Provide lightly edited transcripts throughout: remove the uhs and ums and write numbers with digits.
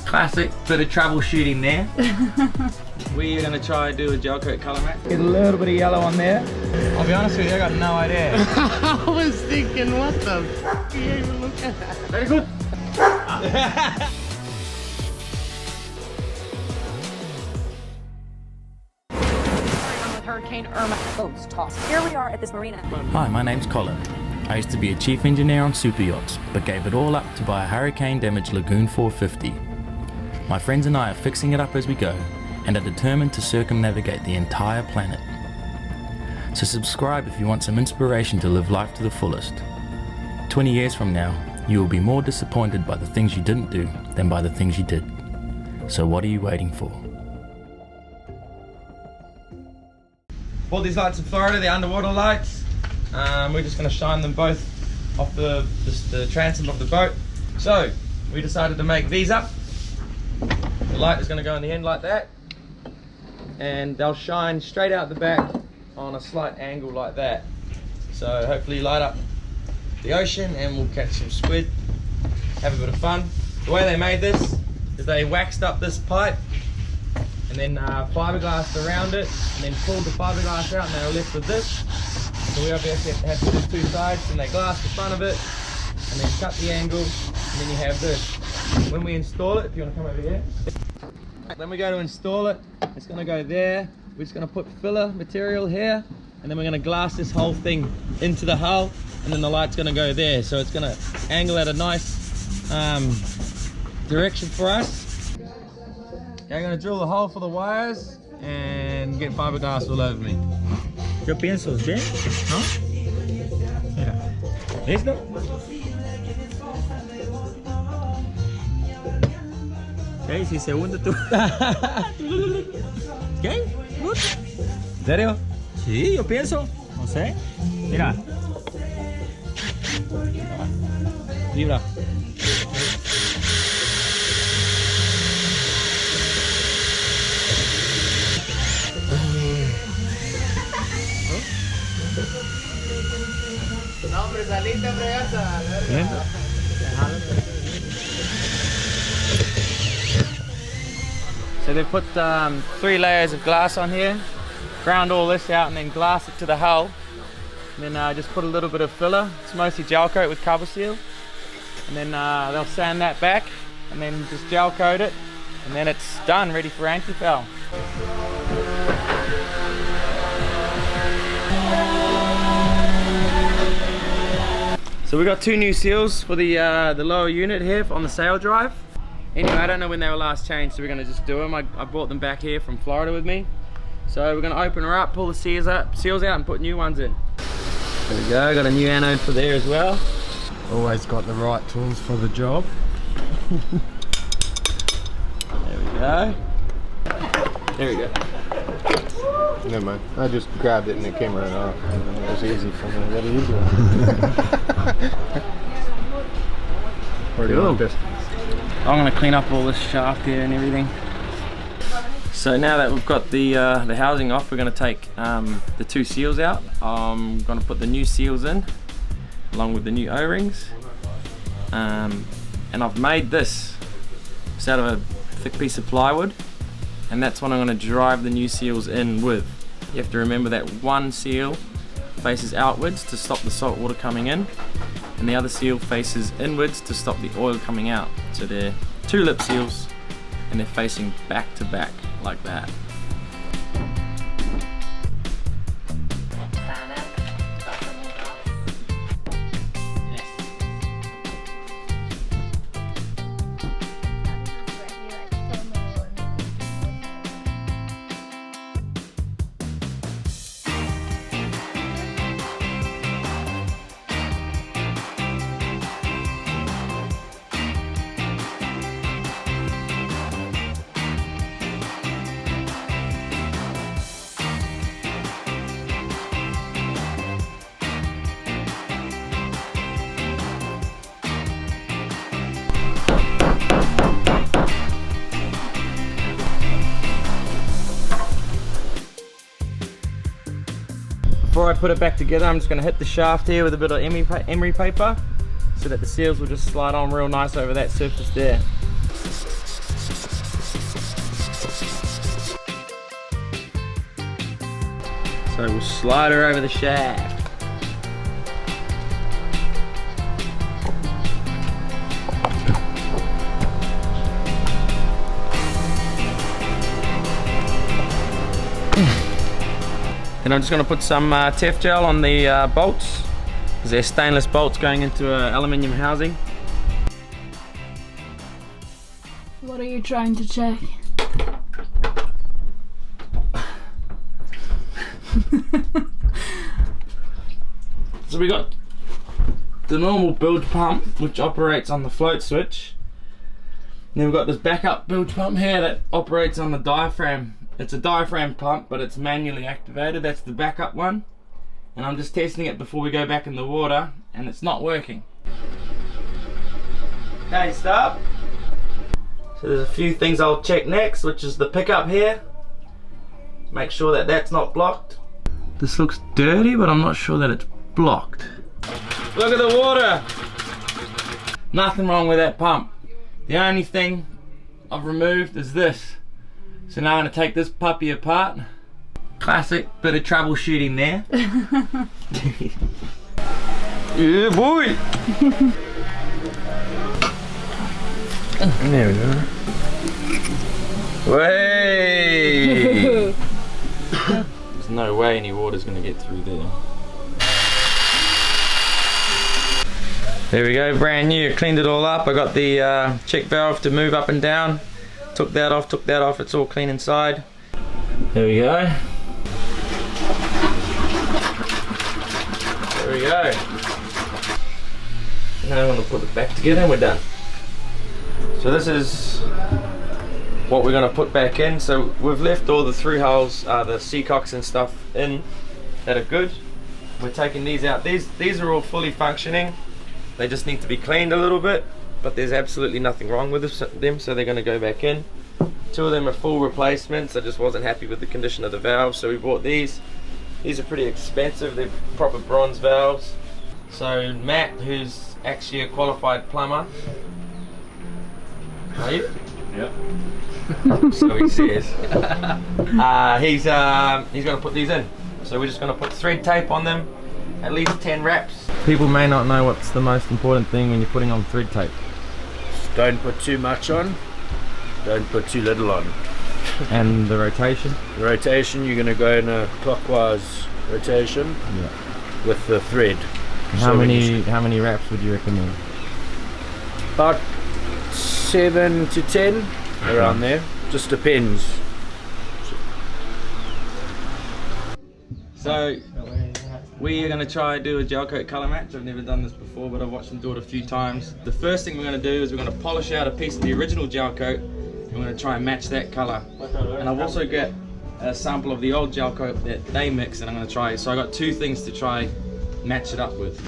Classic bit of troubleshooting there. We're going to try and do a gel coat colour match. Get a little bit of yellow on there. I'll be honest with you, I got no idea. I was thinking, what the f*** are you even looking at? Very good. Hurricane Irma boats tossed. Here we are at this marina. Hi, my name's Colin. I used to be a chief engineer on super yachts, but gave it all up to buy a hurricane-damaged Lagoon 450. My friends and I are fixing it up as we go, and are determined to circumnavigate the entire planet. So subscribe if you want some inspiration to live life to the fullest. 20 years from now, you will be more disappointed by the things you didn't do than by the things you did. So what are you waiting for? Bought these lights in Florida, the underwater lights. We're just going to shine them both off the transom of the boat. So we decided to make these up. The light is going to go in the end like that, and they'll shine straight out the back on a slight angle like that. So hopefully light up the ocean and we'll catch some squid, have a bit of fun. The way they made this is they waxed up this pipe and then fiberglassed around it, and then pulled the fiberglass out, and they were left with this. So we obviously have to do two sides, and they glass the front of it, and then cut the angle, and then you have this. When we install it, if you want to come over here, then we go to install it, it's going to go there. We're just going to put filler material here, and then we're going to glass this whole thing into the hull, and then the light's going to go there. So it's going to angle at a nice direction for us. Okay, I'm going to drill the hole for the wires and get fiberglass all over me. Yo pienso, ¿sí? ¿No? Mira. ¿Listo? Okay, si se hunde tú. Okay, good. ¿En serio? Sí, yo pienso. No sé. Mira. Vibra. No, hombre, saliste a fregarse. So they put 3 layers of glass on here, ground all this out and then glass it to the hull, and then just put a little bit of filler. It's mostly gel coat with cover seal, and then they'll sand that back and then just gel coat it, and then it's done, ready for anti-foul. So we got 2 new seals for the lower unit here on the sail drive. Anyway, I don't know when they were last changed, so we're going to just do them. I brought them back here from Florida with me. So we're going to open her up, pull the seals out and put new ones in. There we go, got a new anode for there as well. Always got the right tools for the job. There we go. There we go. Never mind. I just grabbed it and it came right off. It was easy for me. What are you doing? Where do you want this? I'm going to clean up all this shaft here and everything. So now that we've got the housing off, we're going to take the 2 seals out. I'm going to put the new seals in along with the new O-rings. And I've made this just out of a thick piece of plywood, and that's what I'm going to drive the new seals in with. You have to remember that one seal faces outwards to stop the salt water coming in, and the other seal faces inwards to stop the oil coming out. So they're 2 lip seals and they're facing back to back like that. Before I put it back together, I'm just going to hit the shaft here with a bit of emery paper so that the seals will just slide on real nice over that surface there. So we'll slide her over the shaft. Then I'm just going to put some Tef gel on the bolts, because they're stainless bolts going into an aluminium housing. What are you trying to check? So we got the normal bilge pump, which operates on the float switch. And then we've got this backup bilge pump here that operates on the diaphragm. It's a diaphragm pump, but it's manually activated. That's the backup one. And I'm just testing it before we go back in the water, and it's not working. Okay, stop. So there's a few things I'll check next, which is the pickup here. Make sure that that's not blocked. This looks dirty, but I'm not sure that it's blocked. Look at the water. Nothing wrong with that pump. The only thing I've removed is this. So now I'm going to take this puppy apart. Classic bit of troubleshooting there. Yeah, boy. There we go. Way. There's no way any water's going to get through there. There we go, brand new. Cleaned it all up. I got the check valve to move up and down. Took that off, it's all clean inside. There we go. There we go. Now I'm going to put it back together and we're done. So this is what we're going to put back in. So we've left all the through holes, the seacocks and stuff in that are good. We're taking these out. These are all fully functioning. They just need to be cleaned a little bit, but there's absolutely nothing wrong with them, so they're going to go back in. Two of them are full replacements. I just wasn't happy with the condition of the valves, so we bought these. These are pretty expensive. They're proper bronze valves. So Matt, who's actually a qualified plumber, are you? Yeah. So he says. He's going to put these in. So we're just going to put thread tape on them, at least 10 wraps. People may not know what's the most important thing when you're putting on thread tape. Don't put too much on. Don't put too little on. And the rotation? The rotation, you're going to go in a clockwise rotation with the thread. How many wraps would you recommend? About 7 to 10, around there. Just depends. So we are going to try and do a gel coat colour match. I've never done this before, but I've watched them do it a few times. The first thing we're going to do is we're going to polish out a piece of the original gel coat, and we're going to try and match that colour. And I've also got a sample of the old gel coat that they mix, and I'm going to try. So I got two things to try match it up with.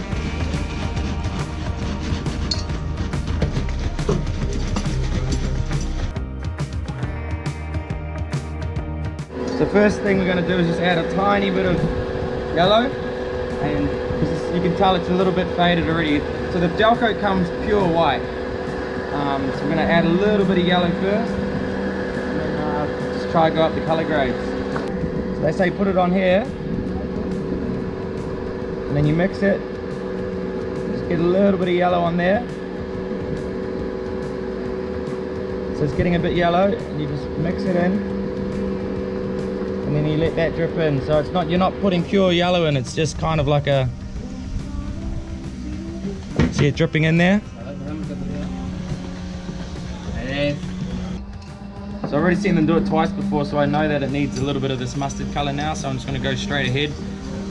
So first thing we're going to do is just add a tiny bit of yellow, and you can tell it's a little bit faded already. So the gel coat comes pure white. So we're going to add a little bit of yellow first, and then just try to go up the colour grades. So they say put it on here, and then you mix it. Just get a little bit of yellow on there. So it's getting a bit yellow, and you just mix it in. And then you let that drip in, so it's not, you're not putting pure yellow in, it's just kind of like a, see it dripping in there? So I've already seen them do it twice before, so I know that it needs a little bit of this mustard color now, so I'm just going to go straight ahead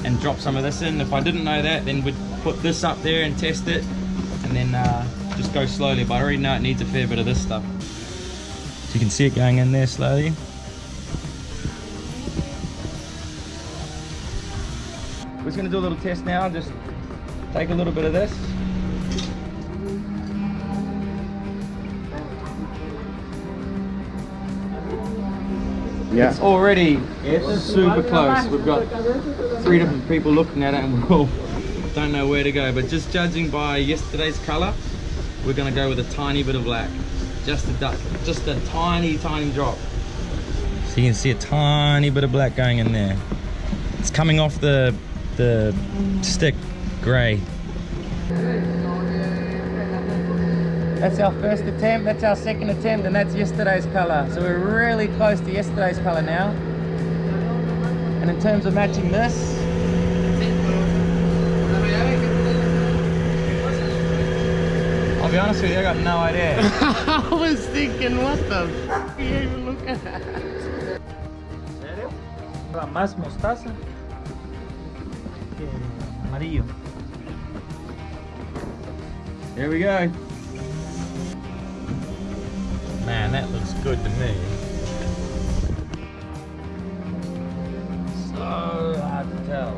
and drop some of this in. If I didn't know that, then we'd put this up there and test it, and then just go slowly, but I already know it needs a fair bit of this stuff. So you can see it going in there slowly. We're just going to do a little test now. Just take a little bit of this. Yeah. It's already super close. We've got 3 different people looking at it and we all don't know where to go. But just judging by yesterday's colour, we're going to go with a tiny bit of black. Just a tiny drop. So you can see a tiny bit of black going in there. It's coming off the stick grey. That's our first attempt, that's our second attempt, and that's yesterday's colour. So we're really close to yesterday's colour now. And in terms of matching this, I'll be honest with you, I got no idea. I was thinking, what the f are you even looking at? ¿Serio? Más mostaza que amarillo. Here we go. Man, that looks good to me. So hard to tell.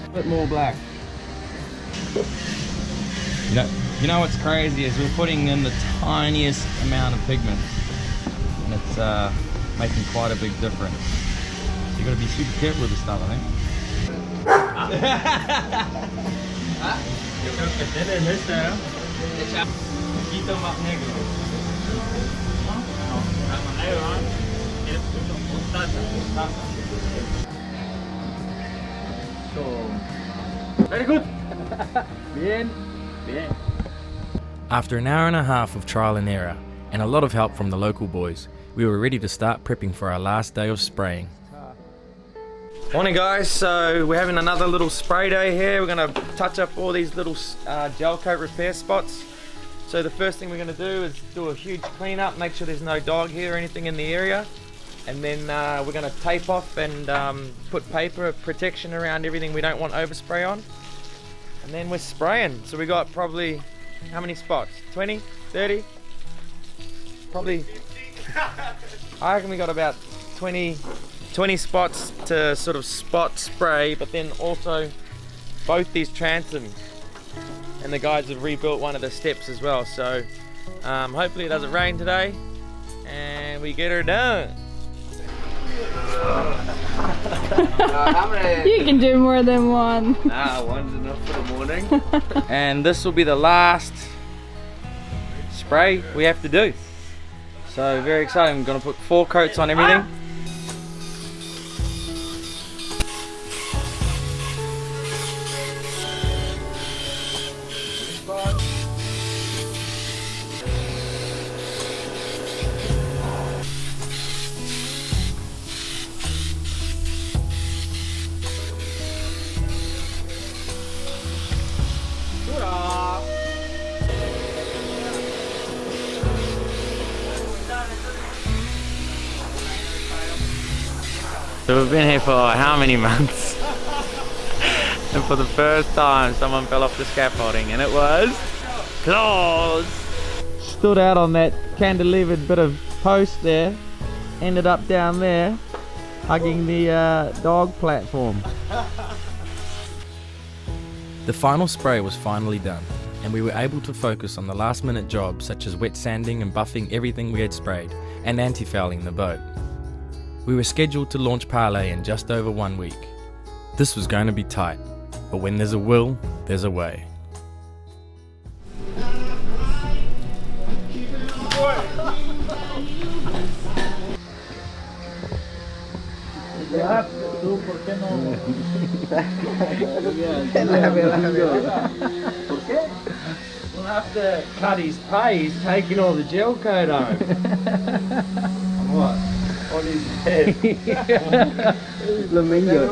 A bit more black. You know what's crazy is we're putting in the tiniest amount of pigment, and it's making quite a big difference. So you got to be super careful with this stuff, I think. Yo creo que tiene este, ¿no? Un poquito más negro. No, más negro, ¿no? Tiene mostaza. So, very good. Bien. Bien. After an hour and a half of trial and error, and a lot of help from the local boys, we were ready to start prepping for our last day of spraying. Morning guys, so we're having another little spray day here. We're going to touch up all these little gel coat repair spots. So the first thing we're going to do is do a huge clean up, make sure there's no dog hair or anything in the area. And then we're going to tape off and put paper protection around everything we don't want overspray on. And then we're spraying. So we got probably, how many spots? 20? 30? Probably, I reckon we got about 20 spots to sort of spot spray, but then also both these transoms. And the guys have rebuilt one of the steps as well. So hopefully it doesn't rain today and we get her done. You can do more than one. Nah, one's enough for the morning. And this will be the last spray we have to do. So very exciting. I'm gonna put 4 coats on everything. So we've been here for how many months? And for the first time someone fell off the scaffolding and it was claws. Stood out on that cantilevered bit of post there, ended up down there hugging the dog platform. The final spray was finally done, and we were able to focus on the last minute jobs such as wet sanding and buffing everything we had sprayed and anti-fouling the boat. We were scheduled to launch Parlay in just over 1 week. This was going to be tight, but when there's a will, there's a way. We'll have to cut his pay, he's taking all the gel coat home. What? On his head. Flamingo.